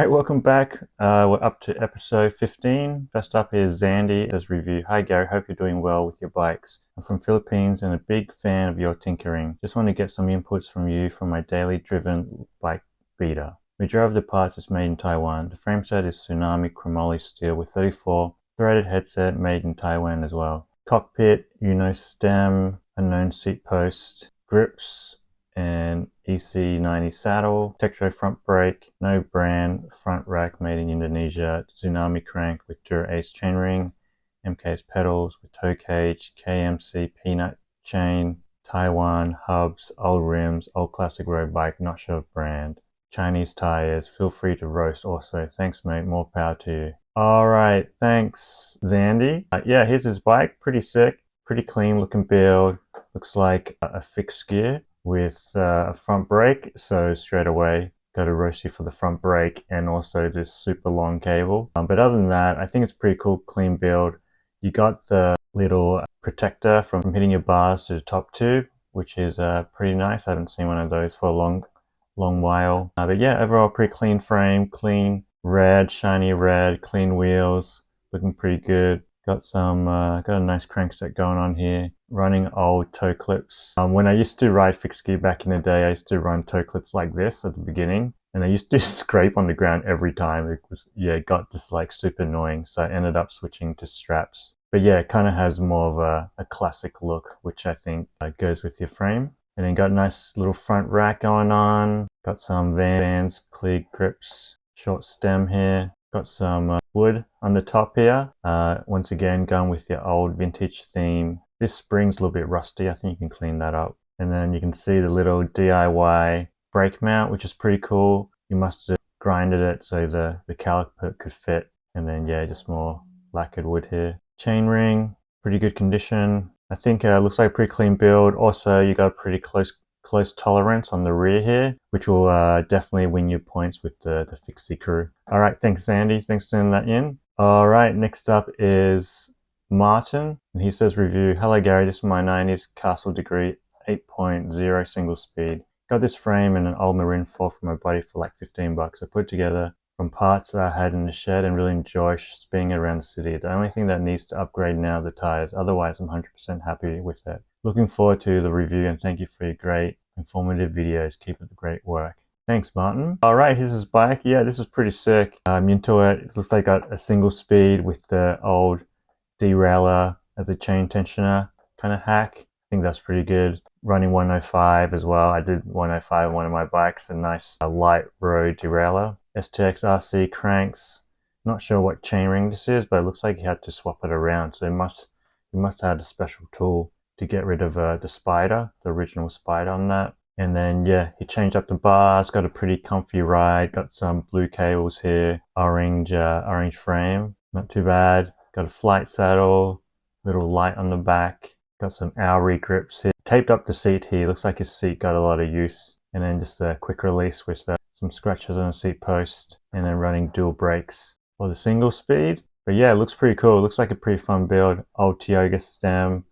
Alright, welcome back. We're up to episode 15. First up is Zandy does review. Hi Gary, hope you're doing well with your bikes. I'm from Philippines and a big fan of your tinkering. Just want to get some inputs from you for my daily driven bike beta. Majority of the parts is made in Taiwan. The frame set is Tsunami chromoly steel with 34 threaded headset made in Taiwan as well. Cockpit, Uno stem, unknown seat post, grips, and EC90 saddle, Tektro front brake, no brand, front rack made in Indonesia, Tsunami crank with Dura Ace chainring, MKS pedals with toe cage, KMC peanut chain, Taiwan hubs, old rims, old classic road bike, not sure of brand, Chinese tires, feel free to roast also. Thanks mate, more power to you. Alright, thanks Zandy. Yeah, here's his bike, pretty sick, pretty clean looking build, looks like a fixed gear with a front brake, so straight away got to roast you for the front brake and also this super long cable. But other than that, I think it's pretty cool, clean build. You got the little protector from hitting your bars to the top tube, which is pretty nice. I haven't seen one of those for a long while. But yeah, overall pretty clean frame, clean red, shiny red, clean wheels, looking pretty good. Got a nice crankset going on here. Running old toe clips. When I used to ride fixed gear back in the day, I used to run toe clips like this at the beginning, and I used to scrape on the ground every time. It got just like super annoying, so I ended up switching to straps. But yeah, it kind of has more of a classic look, which I think goes with your frame. And then got a nice little front rack going on. Got some Vans clear grips, short stem here. Got some wood on the top here. Once again, going with your old vintage theme. This spring's a little bit rusty. I think you can clean that up. And then you can see the little DIY brake mount, which is pretty cool. You must have grinded it so the caliper could fit. And then yeah, just more lacquered wood here. Chain ring, pretty good condition. I think looks like a pretty clean build. Also, you got a pretty close tolerance on the rear here, which will definitely win you points with the fixie crew. All right, thanks Zandy, thanks for sending that in. All right, next up is Martin, and he says review. Hello Gary, this is my 90s Castle Degree 8.0 single speed. Got this frame and an old Marin 4 from my buddy for like 15 bucks. I put it together from parts that I had in the shed and really enjoy spinning it around the city. The only thing that needs to upgrade now are the tires, otherwise I'm 100% happy with it. Looking forward to the review and thank you for your great informative videos. Keep up the great work. Thanks Martin. Alright, here's his bike. Yeah, this is pretty sick. I'm into it. It looks like got a single speed with the old derailleur as a chain tensioner kind of hack. I think that's pretty good. Running 105 as well. I did 105 on one of my bikes. A nice light road derailleur. STX RC cranks. Not sure what chainring this is, but it looks like he had to swap it around. So he must have had a special tool to get rid of the spider, the original spider on that. And then yeah, he changed up the bars, got a pretty comfy ride, got some blue cables here, orange frame, not too bad. Got a flight saddle, little light on the back, got some Owry grips here. Taped up the seat here, looks like his seat got a lot of use. And then just a quick release with some scratches on the seat post, and then running dual brakes for the single speed. But yeah, it looks pretty cool. It looks like a pretty fun build. Old Tioga stem,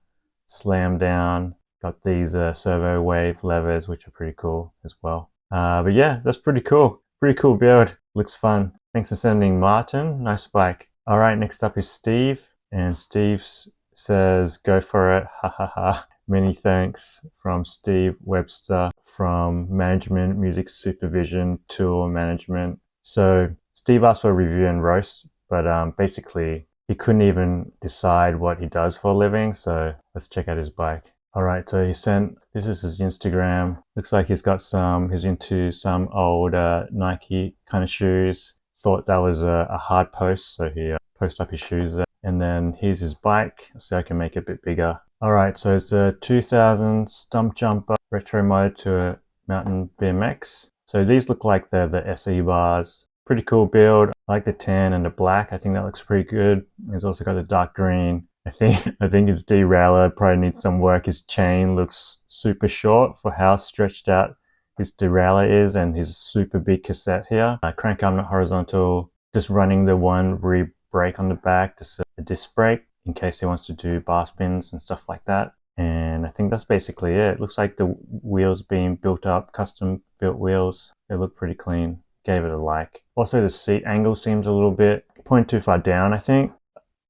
slam down. Got these servo wave levers, which are pretty cool as well. But yeah, that's pretty cool. Pretty cool build. Looks fun. Thanks for sending Martin. Nice bike. All right, next up is Steve. And Steve says, go for it. Ha ha ha. Many thanks from Steve Webster from Management, Music Supervision, Tour Management. So Steve asked for a review and roast, but basically he couldn't even decide what he does for a living. So let's check out his bike. All right, so this is his Instagram. Looks like he's into some old Nike kind of shoes. Thought that was a hard post, so he posted up his shoes there. And then here's his bike, so I can make it a bit bigger. All right, so it's a 2000 Stump Jumper retro mode to a mountain BMX. So these look like the SE bars. Pretty cool build. I like the tan and the black. I think that looks pretty good. He's also got the dark green. I think his derailleur probably needs some work. His chain looks super short for how stretched out his derailleur is, and his super big cassette here. Crank arm not horizontal. Just running the one rear brake on the back, just a disc brake in case he wants to do bar spins and stuff like that. And I think that's basically it. It looks like the wheels being built up, custom built wheels. They look pretty clean. gave it a like. Also, the seat angle seems a little bit pointed too far down, I think.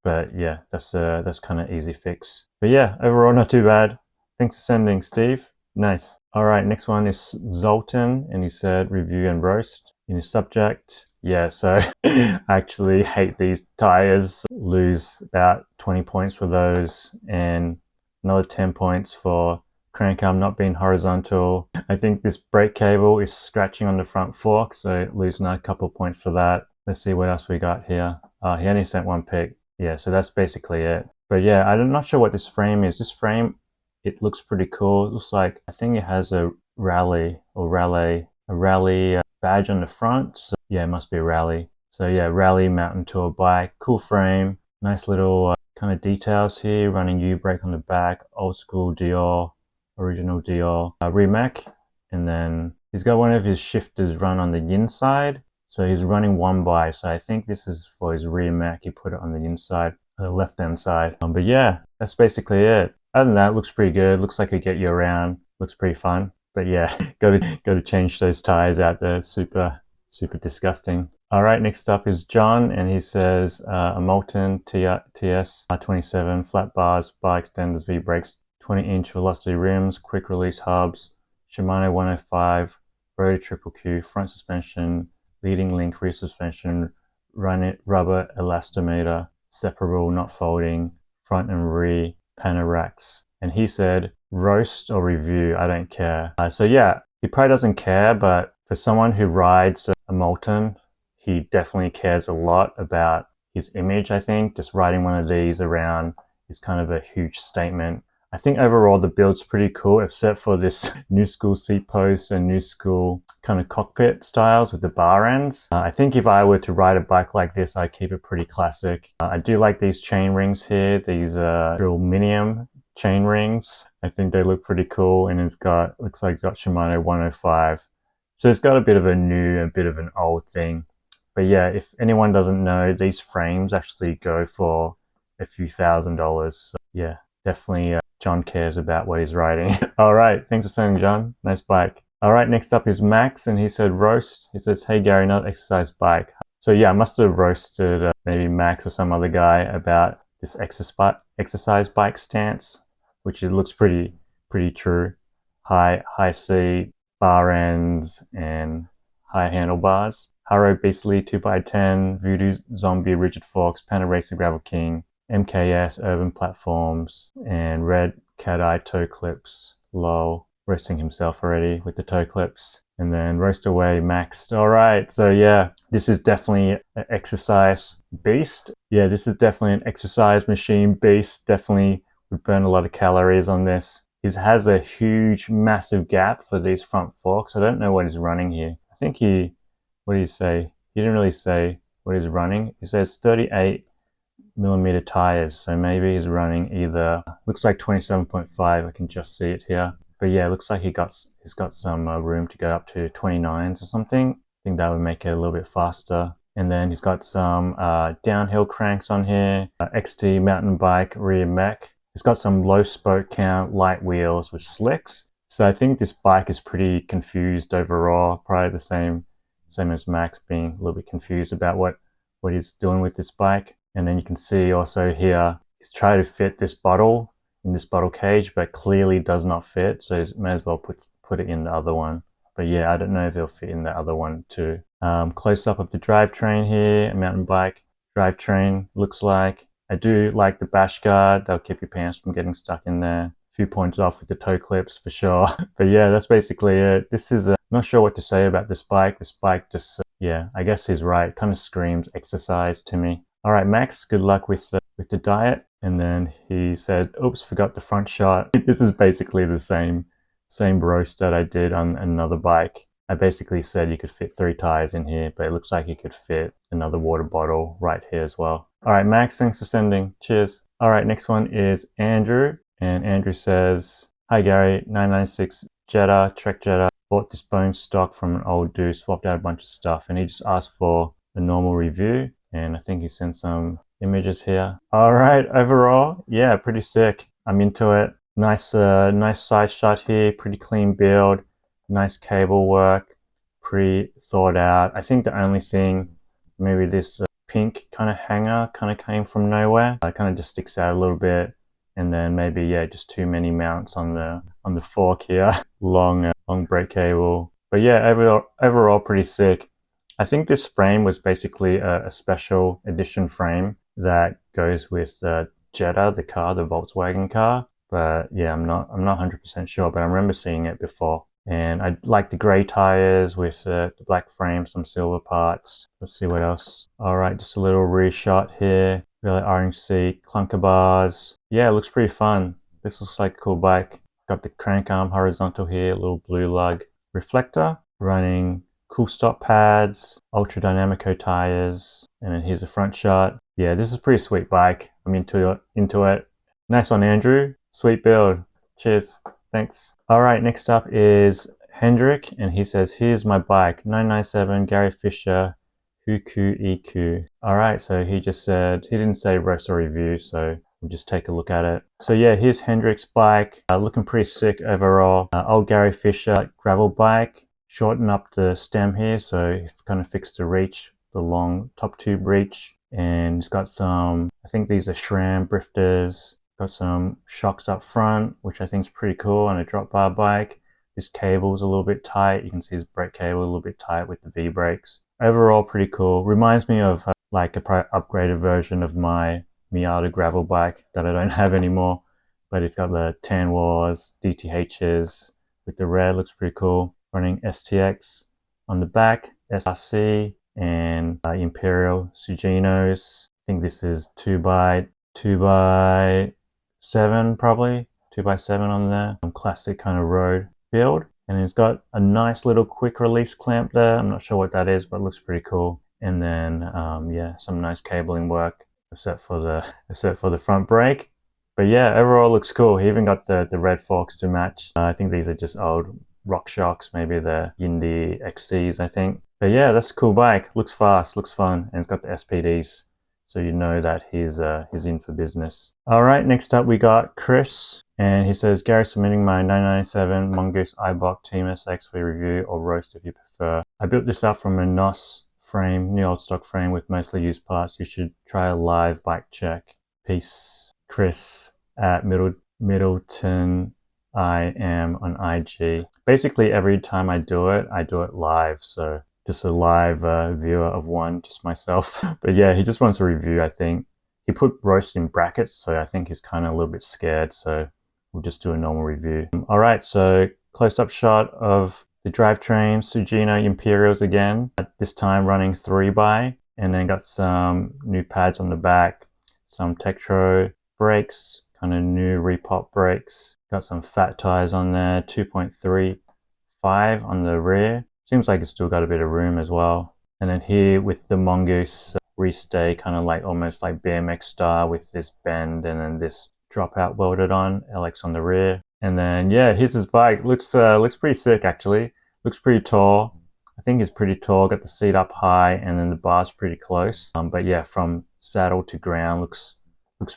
But yeah, that's kind of easy fix. But yeah, overall not too bad. Thanks for sending, Steve. Nice. All right, next one is Zultan, and he said review and roast in his subject. Yeah, so I actually hate these tires. Lose about 20 points for those, and another 10 points for crank arm not being horizontal. I think this brake cable is scratching on the front fork, so lose another couple points for that. Let's see what else we got here. He only sent one pic. Yeah, so that's basically it. But yeah, I'm not sure what this frame is. This frame, it looks pretty cool. It looks like, I think it has a rally badge on the front. So yeah, it must be a rally. So yeah, rally mountain tour bike, cool frame, nice little kind of details here, running U-brake on the back, old school Dior, original Dior remake. And then he's got one of his shifters run on the inside. So he's running one by, so I think this is for his rear mech. He put it on the inside, the left-hand side. But yeah, that's basically it. Other than that, it looks pretty good. Looks like it get you around. Looks pretty fun. But yeah, got to change those tires out there. Super disgusting. All right, next up is John, and he says a Molten TS R27 flat bars, bar extenders, V brakes, 20-inch velocity rims, quick release hubs, Shimano 105, Rota Triple Q, front suspension, leading link rear suspension, rubber elastometer, separable, not folding, front and rear panoracks. And he said, roast or review, I don't care. So yeah, he probably doesn't care, but for someone who rides a Molten, he definitely cares a lot about his image, I think. Just riding one of these around is kind of a huge statement. I think overall the build's pretty cool, except for this new school seat post and new school kind of cockpit styles with the bar ends. I think if I were to ride a bike like this, I'd keep it pretty classic. I do like these chain rings here, these aluminium chain rings. I think they look pretty cool, and looks like it's got Shimano 105. So it's got a bit of a new, a bit of an old thing. But yeah, if anyone doesn't know, these frames actually go for a few $1,000s. So yeah, definitely John cares about what he's riding. All right, thanks for sending, John. Nice bike. All right, next up is Max, and he said roast. He says, hey Gary, another exercise bike. So yeah, I must have roasted maybe Max or some other guy about this exercise bike stance, which it looks pretty true. High seat, bar ends, and high handlebars. Haro Beastly 2x10, Voodoo Zombie Rigid Forks, Panda Racer Gravel King, MKS Urban Platforms, and red cat eye toe clips. Lol, roasting himself already with the toe clips. And then roast away maxed. All right, so yeah, this is definitely an exercise beast. Yeah, this is definitely an exercise machine beast. Definitely would burn a lot of calories on this. It has a huge, massive gap for these front forks. I don't know what he's running here. I think what did he say? He didn't really say what he's running. He says 38mm tires, so maybe he's running either, looks like 27.5, I can just see it here. But yeah, it looks like he's got some room to go up to 29s or something. I think that would make it a little bit faster. And then he's got some downhill cranks on here, XT mountain bike rear mech. He's got some low spoke count, light wheels with slicks. So I think this bike is pretty confused overall, probably the same as Max, being a little bit confused about what he's doing with this bike. And then you can see also here, he's trying to fit this bottle in this bottle cage, but clearly does not fit. So you may as well put it in the other one. But yeah, I don't know if it'll fit in the other one too. Close up of the drivetrain here, a mountain bike drivetrain looks like. I do like the bash guard. They'll keep your pants from getting stuck in there. A few points off with the toe clips for sure. But yeah, that's basically it. This is not sure what to say about this bike. This bike just, yeah, I guess he's right. Kind of screams exercise to me. All right, Max, good luck with the diet. And then he said, oops, forgot the front shot. This is basically the same roast that I did on another bike. I basically said you could fit 3 tires in here, but it looks like you could fit another water bottle right here as well. All right, Max, thanks for sending. Cheers. All right, next one is Andrew. And Andrew says, hi Gary, 996 Jetta, Trek Jetta. Bought this bone stock from an old dude, swapped out a bunch of stuff, and he just asked for a normal review. And I think he sent some images here. All right, overall, yeah, pretty sick. I'm into it. Nice side shot here, pretty clean build, nice cable work, pretty thought out. I think the only thing, maybe this pink kind of hanger kind of came from nowhere. It kind of just sticks out a little bit, and then maybe just too many mounts on the fork here. long brake cable, but yeah, overall pretty sick. I think this frame was basically a special edition frame that goes with the Jetta, the car, the Volkswagen car. But yeah, I'm not 100% sure, but I remember seeing it before. And I like the gray tires with the black frame, some silver parts. Let's see what else. All right, just a little reshot here. Really orange seat, clunker bars. Yeah, it looks pretty fun. This looks like a cool bike. Got the crank arm horizontal here, little blue lug reflector, running cool stop pads, ultra dynamico tires, and then here's a front shot. Yeah, this is a pretty sweet bike. I'm into it. Nice one, Andrew. Sweet build. Cheers. Thanks. All right, next up is Hendrick, and he says, here's my bike, 997 Gary Fisher Huku EQ. All right, so he just said, he didn't say roast or review, so we'll just take a look at it. So yeah, here's Hendrick's bike, looking pretty sick overall. Old Gary Fisher gravel bike, shorten up the stem here, so he kind of fixed the reach, the long top tube reach, and it's got some, I think these are SRAM drifters. Got some shocks up front, which I think is pretty cool on a drop bar bike. This cable's a little bit tight. You can see his brake cable a little bit tight with the V-brakes. Overall, pretty cool. Reminds me of like a upgraded version of my Miata gravel bike that I don't have anymore. But it's got the tan wars, DTHs with the red, looks pretty cool. Running STX on the back, SRC, and Imperial Suginos. I think this is 2x7 probably, 2x7 on there. Classic kind of road build. And it's got a nice little quick release clamp there. I'm not sure what that is, but it looks pretty cool. And then yeah, some nice cabling work except for the front brake. But yeah, overall looks cool. He even got the red forks to match. I think these are just old rock shocks, maybe the Indy XCs, I think. But yeah, that's a cool bike. Looks fast, looks fun, and it's got the SPDs. So you know that he's in for business. All right, next up we got Chris, and he says, Gary, submitting my 997 Mongoose iBox Team SX for review or roast if you prefer. I built this up from a NOS frame, new old stock frame with mostly used parts. You should try a live bike check. Peace. Chris at Middleton I am on IG. Basically every time I do it live, so just a live viewer of one, just myself. But yeah, he just wants a review, I think. He put roast in brackets, so I think he's kind of a little bit scared, so we'll just do a normal review. All right, so close-up shot of the drivetrain, Sugino Imperials again, this time running 3x, and then got some new pads on the back, some Tektro brakes, kind of new repop brakes, got some fat tires on there, 2.35 on the rear. Seems like it's still got a bit of room as well. And then here with the Mongoose restay, kind of like almost like BMX style with this bend and then this dropout welded on, LX on the rear. And then yeah, here's his bike. Looks pretty sick actually. Looks pretty tall. I think he's pretty tall, got the seat up high and then the bar's pretty close. But yeah, from saddle to ground looks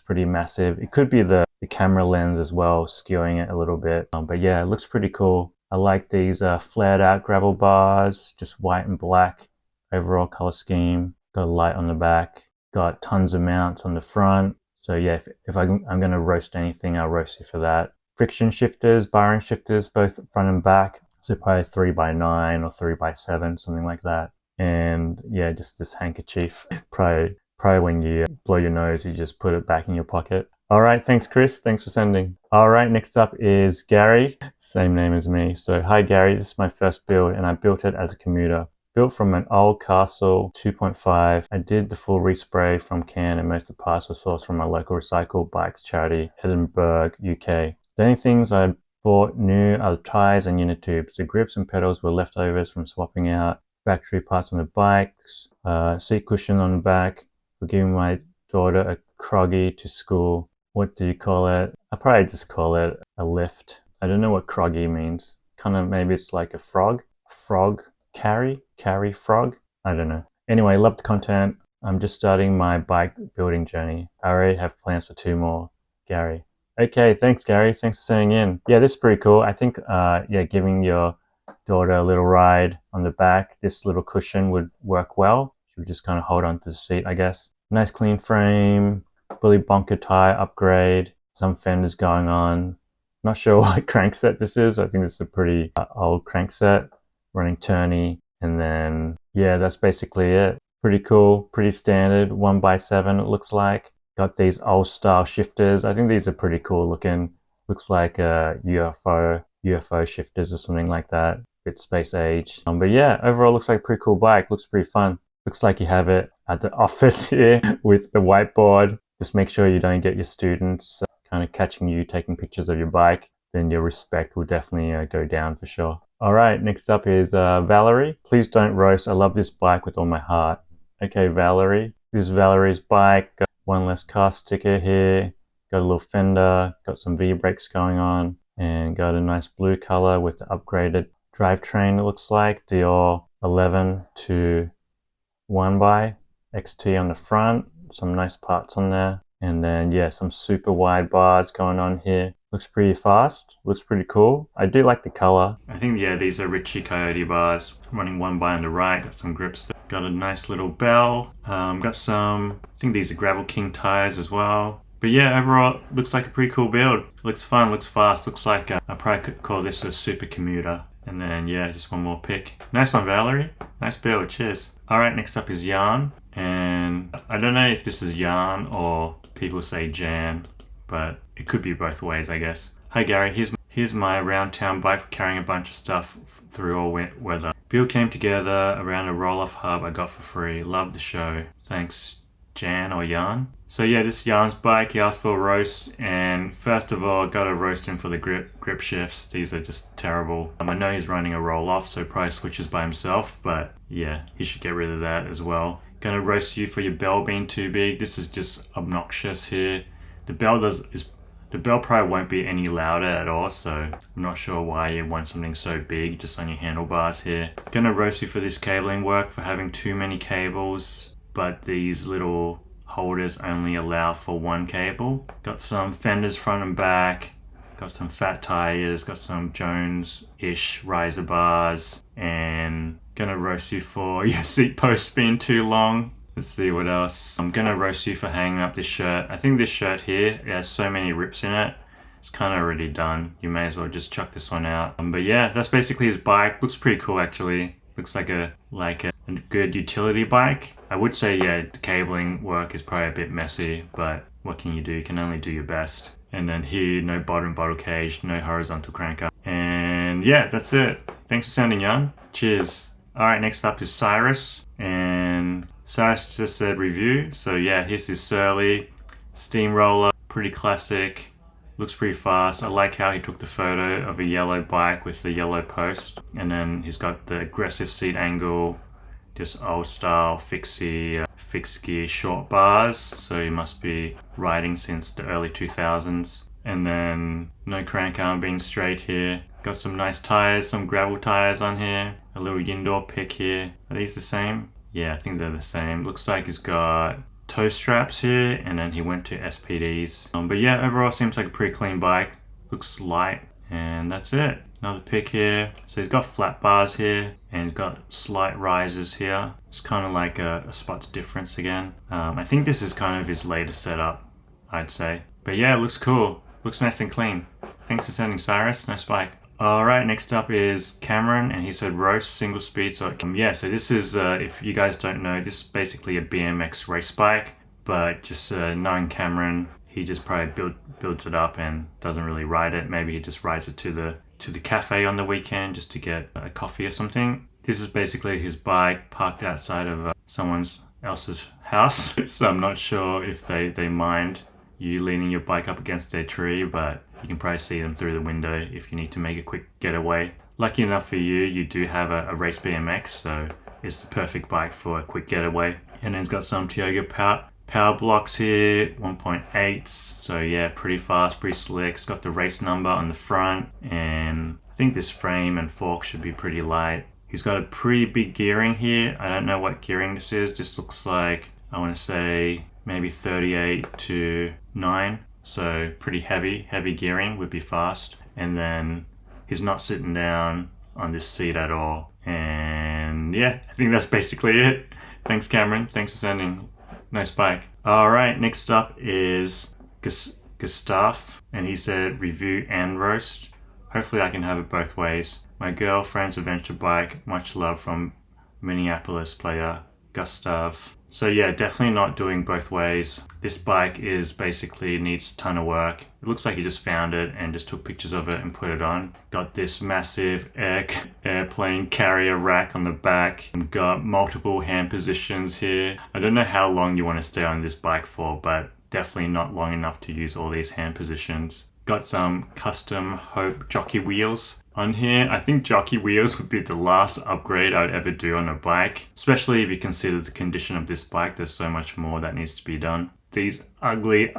pretty massive. It could be the camera lens as well, skewing it a little bit. But yeah, it looks pretty cool. I like these flared out gravel bars, just white and black overall color scheme. Got a light on the back, got tons of mounts on the front. So yeah, if I'm going to roast anything, I'll roast you for that. Friction shifters, bar shifters, both front and back. So probably 3x9 or 3x7, something like that. And yeah, just this handkerchief. Probably when you blow your nose, you just put it back in your pocket. All right, thanks Chris, thanks for sending. All right, next up is Gary, same name as me. So hi Gary, this is my first build and I built it as a commuter. Built from an old Castle 2.5. I did the full respray from can and most of the parts were sourced from my local recycle bikes charity, Edinburgh, UK. The only things I bought new are the tires and unit tubes. The grips and pedals were leftovers from swapping out factory parts on the bikes, seat cushion on the back. We're giving my daughter a croggy to school. What do you call it? I probably just call it a lift. I don't know what croggy means. Kind of maybe it's like a frog. Frog carry frog. I don't know. Anyway, love the content. I'm just starting my bike building journey. I already have plans for 2 more. Gary. Okay, thanks Gary. Thanks for sending in. Yeah, this is pretty cool. I think yeah, giving your daughter a little ride on the back, this little cushion would work well. She would just kind of hold on to the seat, I guess. Nice clean frame, bully bonker tire upgrade, some fenders going on. Not sure what crankset this is. I think this is a pretty old crankset, running tourney. And then, yeah, that's basically it. Pretty cool, pretty standard, 1x7 it looks like. Got these old style shifters. I think these are pretty cool looking. Looks like a UFO shifters or something like that. Bit space age. But yeah, overall looks like a pretty cool bike. Looks pretty fun. Looks like you have it at the office here with the whiteboard. Just make sure you don't get your students kind of catching you taking pictures of your bike. Then your respect will definitely go down for sure. All right, next up is Valeri. Please don't roast. I love this bike with all my heart. Okay, Valeri. This is Valeri's bike. Got one less car sticker here. Got a little fender. Got some V-brakes going on. And got a nice blue color with the upgraded drivetrain, it looks like. Dior 11 to 1x XT on the front. Some nice parts on there. And then, yeah, some super wide bars going on here. Looks pretty fast. Looks pretty cool. I do like the color. I think, yeah, these are Richie Coyote bars. Running 1x on the right. Got some grips. Got a nice little bell. Got some, I think these are Gravel King tires as well. But yeah, overall, looks like a pretty cool build. Looks fun, looks fast. Looks like I probably could call this a super commuter. And then, yeah, just one more pick. Nice one, Valeri. Nice build. Cheers. All right, next up is Yarn. And I don't know if this is Yarn or people say Jan, but it could be both ways, I guess. Hi, Gary. Here's my round town bike for carrying a bunch of stuff through all weather. Build came together around a roll-off hub I got for free. Love the show. Thanks, Jan or Yarn. So yeah, this is Yarn's bike. He asked for a roast, and first of all, got to roast him for the grip shifts. These are just terrible. I know he's running a roll-off, so probably switches by himself, but yeah, he should get rid of that as well. Gonna roast you for your bell being too big. This is just obnoxious here. The bell probably won't be any louder at all, so I'm not sure why you want something so big just on your handlebars here. Gonna roast you for this cabling work, for having too many cables, but these little holders only allow for one cable. Got some fenders front and back, got some fat tires, got some Jones-ish riser bars, and gonna roast you for your seat posts being too long. Let's see what else. I'm gonna roast you for hanging up this shirt. I think this shirt here, it has so many rips in it. It's kind of already done. You may as well just chuck this one out. But yeah, that's basically his bike. Looks pretty cool actually. Looks like a good utility bike. I would say, yeah, the cabling work is probably a bit messy, but what can you do? You can only do your best. And then here, no bottom bottle cage, no horizontal cranker. And yeah, that's it. Thanks for sending Yarn. Cheers. All right, next up is Cyrus. And Cyrus just said review. So yeah, here's his Surly steamroller, pretty classic. Looks pretty fast. I like how he took the photo of a yellow bike with the yellow post. And then he's got the aggressive seat angle, just old style fixed gear short bars. So he must be riding since the early 2000s. And then no crank arm being straight here. Got some nice tires, some gravel tires on here. A little Yindor pick here. Are these the same? Yeah, I think they're the same. Looks like he's got toe straps here, and then he went to SPDs. But yeah, overall seems like a pretty clean bike. Looks light, and that's it. Another pick here. So he's got flat bars here, and he's got slight risers here. It's kind of like a spot difference again. I think this is kind of his latest setup, I'd say. But yeah, it looks cool. Looks nice and clean. Thanks for sending, Cyrus. Nice bike. Alright, next up is Cameron, and he said roast single speed. So yeah, so this is, if you guys don't know, this is basically a BMX race bike, but just knowing Cameron, he just probably builds it up and doesn't really ride it. Maybe he just rides it to the cafe on the weekend just to get a coffee or something. This is basically his bike parked outside of someone else's house. So I'm not sure if they mind you leaning your bike up against their tree, but you can probably see them through the window if you need to make a quick getaway. Lucky enough for you, you do have a race BMX, so it's the perfect bike for a quick getaway. And then it's got some Tioga power blocks here, 1.8s, so yeah, pretty fast, pretty slick. It's got the race number on the front, and I think this frame and fork should be pretty light. He's got a pretty big gearing here. I don't know what gearing this is. This looks like, I want to say maybe 38 to 9. So pretty heavy gearing, would be fast. And then he's not sitting down on this seat at all. And yeah, I think that's basically it. Thanks, Cameron. Thanks for sending. Nice bike. All right, next up is Gustaf, and he said review and roast. Hopefully I can have it both ways. My girlfriend's adventure bike, much love from Minneapolis player Gustaf. So yeah, definitely not doing both ways. This bike is basically needs a ton of work. It looks like he just found it and just took pictures of it and put it on. Got this massive airplane carrier rack on the back. Got multiple hand positions here. I don't know how long you want to stay on this bike for, but definitely not long enough to use all these hand positions. Got some custom Hope jockey wheels on here. I think jockey wheels would be the last upgrade I'd ever do on a bike, especially if you consider the condition of this bike. There's so much more that needs to be done. These ugly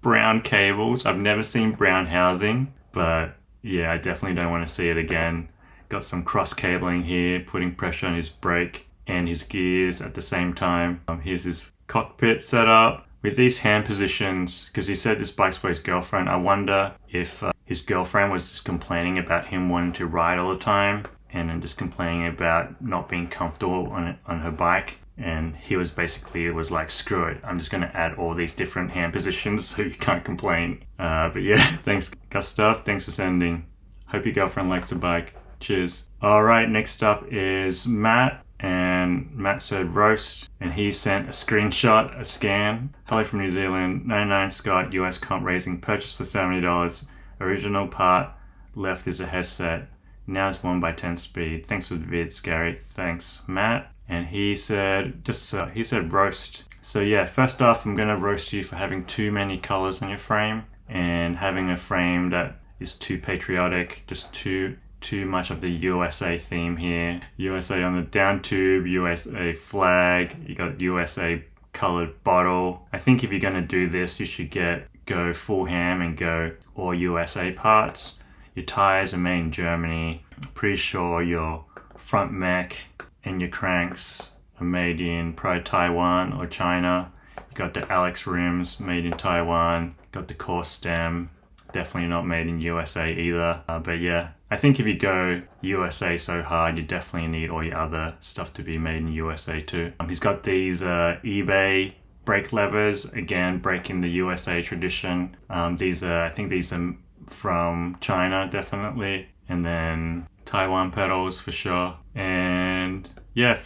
brown cables. I've never seen brown housing, but yeah, I definitely don't want to see it again. Got some cross cabling here, putting pressure on his brake and his gears at the same time. Here's his cockpit setup. With these hand positions, because he said this bike's for his girlfriend, I wonder if his girlfriend was just complaining about him wanting to ride all the time and then just complaining about not being comfortable on her bike. And he was like, screw it, I'm just going to add all these different hand positions so you can't complain. But yeah, thanks Gustaf, thanks for sending. Hope your girlfriend likes the bike. Cheers. All right, next up is Matt. And Matt said roast, and he sent a screenshot, a scan. Hello from New Zealand, 99 Scott, US comp racing, purchased for $70. Original part, left is a headset. Now it's 1x10 speed. Thanks for the vids, Gary. Thanks, Matt. And he said, he said roast. So yeah, first off, I'm gonna roast you for having too many colors on your frame and having a frame that is too patriotic, just too much of the USA theme here. USA on the down tube, USA flag, you got USA colored bottle. I think if you're gonna do this, you should go full ham and go all USA parts. Your tires are made in Germany. Pretty sure your front mech and your cranks are made in probably Taiwan or China. You got the Alex rims made in Taiwan. Got the core stem, definitely not made in USA either. But yeah, I think if you go USA so hard, you definitely need all your other stuff to be made in USA too. He's got these eBay brake levers, again, breaking the USA tradition. I think these are from China, definitely. And then Taiwan pedals for sure. And yeah,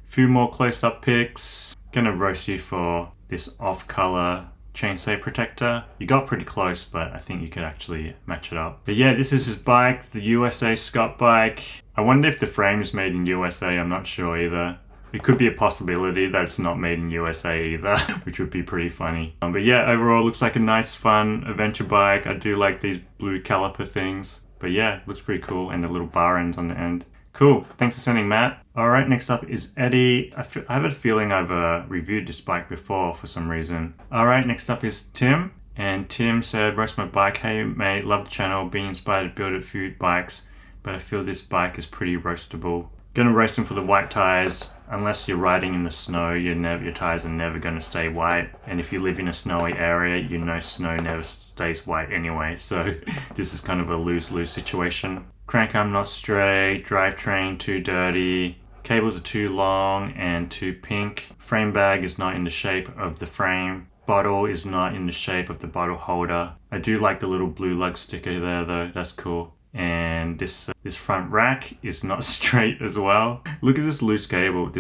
few more close-up pics. Gonna roast you for this off-color chainstay protector. You got pretty close, but I think you could actually match it up. But yeah, this is his bike, the USA Scott bike. I wonder if the frame is made in USA. I'm not sure either. It could be a possibility that it's not made in USA either, which would be pretty funny. But yeah, overall looks like a nice, fun adventure bike. I do like these blue caliper things. But yeah, looks pretty cool, and the little bar ends on the end. Cool, thanks for sending, Matt. All right, next up is Eddie. I have a feeling I've reviewed this bike before for some reason. All right, next up is Tim. And Tim said, roast my bike. Hey mate, love the channel, being inspired to build a few bikes, but I feel this bike is pretty roastable. Gonna roast him for the white tires. Unless you're riding in the snow, your tires are never gonna stay white. And if you live in a snowy area, you know snow never stays white anyway. So this is kind of a lose-lose situation. Crank arm not straight, drivetrain too dirty, cables are too long and too pink, frame bag is not in the shape of the frame, bottle is not in the shape of the bottle holder. I do like the little blue lug sticker there though, that's cool. And this front rack is not straight as well. Look at this loose cable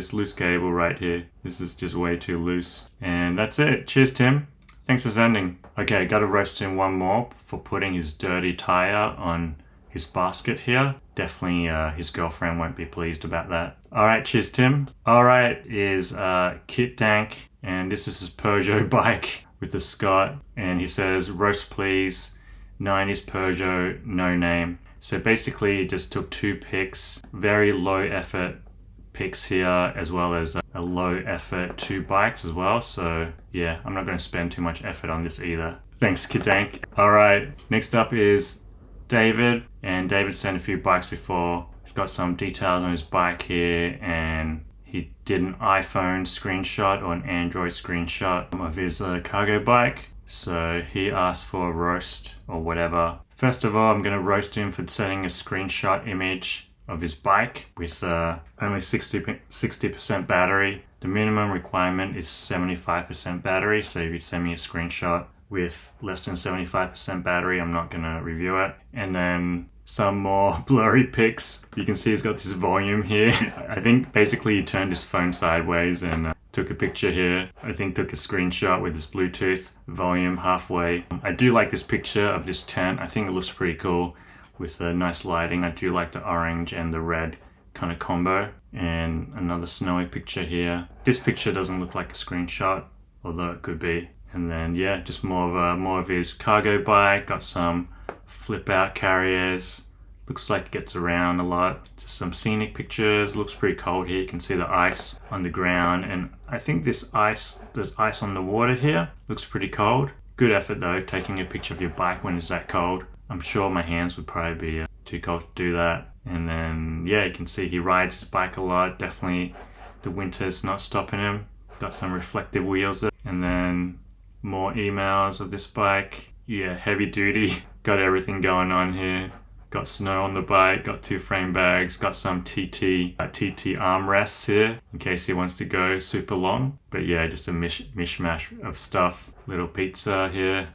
right here. This is just way too loose. And that's it. Cheers, Tim. Thanks for sending. Okay, gotta roast him one more for putting his dirty tire on his basket here. Definitely his girlfriend won't be pleased about that. Alright, cheers Tim. Alright is Kitdank, and this is his Peugeot bike with the Scott, and he says roast please, 90s Peugeot, no name. So basically he just took two pics, very low effort pics here, as well as a low effort two bikes as well. So yeah, I'm not going to spend too much effort on this either. Thanks Kitdank. Alright, next up is David, and David sent a few bikes before. He's got some details on his bike here, and he did an iPhone screenshot or an Android screenshot of his cargo bike. So he asked for a roast or whatever. First of all, I'm going to roast him for sending a screenshot image of his bike with only 60% battery. The minimum requirement is 75% battery, so if you send me a screenshot with less than 75% battery, I'm not gonna review it. And then some more blurry pics. You can see he's got this volume here. I think basically he turned his phone sideways and took a picture here. I think took a screenshot with his Bluetooth volume halfway. I do like this picture of this tent. I think it looks pretty cool with nice lighting. I do like the orange and the red kind of combo. And another snowy picture here. This picture doesn't look like a screenshot, although it could be. And then yeah, just more of his cargo bike. Got some flip out carriers. Looks like it gets around a lot. Just some scenic pictures. Looks pretty cold here. You can see the ice on the ground, and I think there's ice on the water here. Looks pretty cold. Good effort though, taking a picture of your bike when it's that cold. I'm sure my hands would probably be too cold to do that. And then yeah, you can see he rides his bike a lot. Definitely the winter's not stopping him. Got some reflective wheels there. And then more emails of this bike. Yeah, heavy duty. Got everything going on here. Got snow on the bike, got 2 frame bags, got some TT armrests here in case he wants to go super long. But yeah, just a mishmash of stuff. Little pizza here.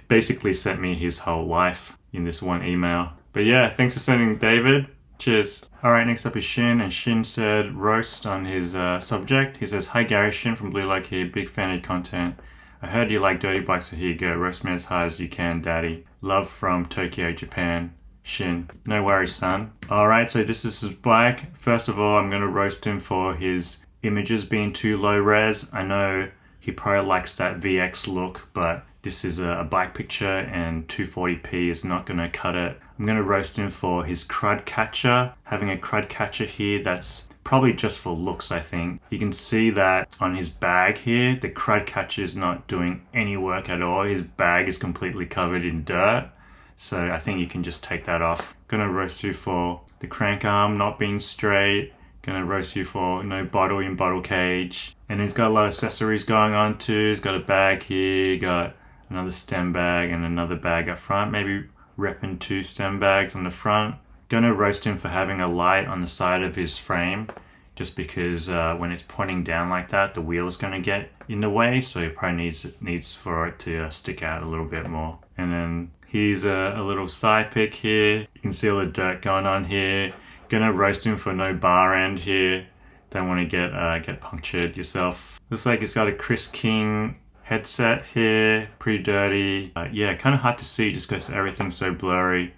Basically sent me his whole life in this one email. But yeah, thanks for sending, David. Cheers. Alright, next up is Shin, and Shin said roast on his subject. He says, "Hi Gary, Shin from Blue Lake here, big fan of your content. I heard you like dirty bikes, so here you go. Roast me as hard as you can, daddy. Love from Tokyo, Japan. Shin." No worries, son. Alright, so this is his bike. First of all, I'm going to roast him for his images being too low res. I know he probably likes that VX look, but this is a bike picture and 240p is not going to cut it. I'm going to roast him for his crud catcher. Having a crud catcher here that's probably just for looks, I think. You can see that on his bag here, the crud catcher is not doing any work at all. His bag is completely covered in dirt. So I think you can just take that off. Gonna roast you for the crank arm not being straight. Gonna roast you for no bottle in bottle cage. And he's got a lot of accessories going on too. He's got a bag here, got another stem bag and another bag up front. Maybe repping 2 stem bags on the front. Gonna roast him for having a light on the side of his frame, just because when it's pointing down like that, the wheel is gonna get in the way. So he probably needs for it to stick out a little bit more. And then here's a little side pick here. You can see all the dirt going on here. Gonna roast him for no bar end here. Don't want to get punctured yourself. Looks like he's got a Chris King headset here. Pretty dirty. Yeah, kind of hard to see just because everything's so blurry.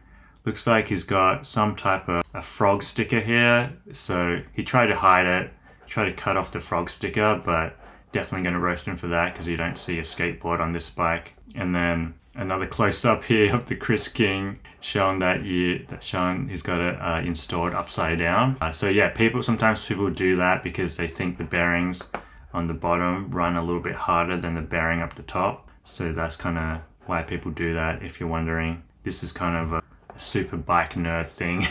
Looks like he's got some type of a frog sticker here. So he tried to hide it. Tried to cut off the frog sticker, but definitely gonna roast him for that because you don't see a skateboard on this bike. And then another close up here of the Chris King, showing he's got it installed upside down. So yeah, sometimes people do that because they think the bearings on the bottom run a little bit harder than the bearing up the top. So that's kind of why people do that. If you're wondering, this is kind of a super bike nerd thing.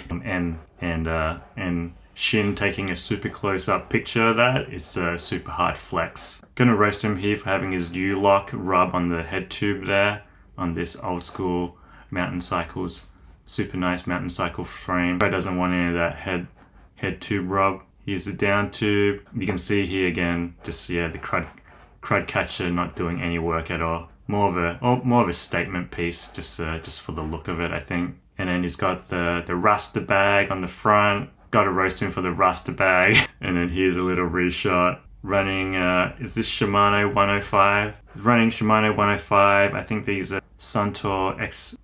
And Shin taking a super close up picture of that. It's a super hard flex. Gonna roast him here for having his U-lock rub on the head tube there, on this old school mountain cycles, super nice mountain cycle frame. It doesn't want any of that head tube rub. Here's the down tube. You can see here again, just yeah, the crud catcher not doing any work at all. More of a statement piece, just for the look of it, I think. And then he's got the raster bag on the front. Got to roast him for the raster bag. And then here's a little reshot. Running, is this Shimano 105? Running Shimano 105. I think these are Suntour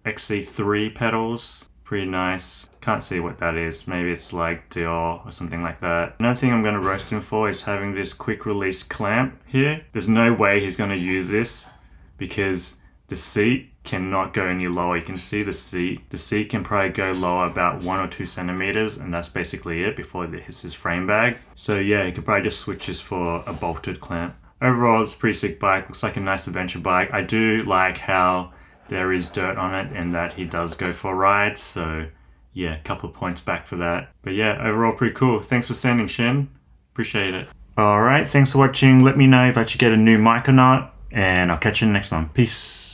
XC3 pedals. Pretty nice. Can't see what that is. Maybe it's like Dior or something like that. Another thing I'm going to roast him for is having this quick release clamp here. There's no way he's going to use this because the seat cannot go any lower. You can see the seat. The seat can probably go lower about 1 or 2 centimeters, and that's basically it before it hits his frame bag. So yeah, you could probably just switch this for a bolted clamp. Overall, it's a pretty sick bike. Looks like a nice adventure bike. I do like how there is dirt on it and that he does go for rides. So yeah, a couple of points back for that. But yeah, overall pretty cool. Thanks for sending, Shin. Appreciate it. Alright, thanks for watching. Let me know if I should get a new mic or not, and I'll catch you in the next one. Peace.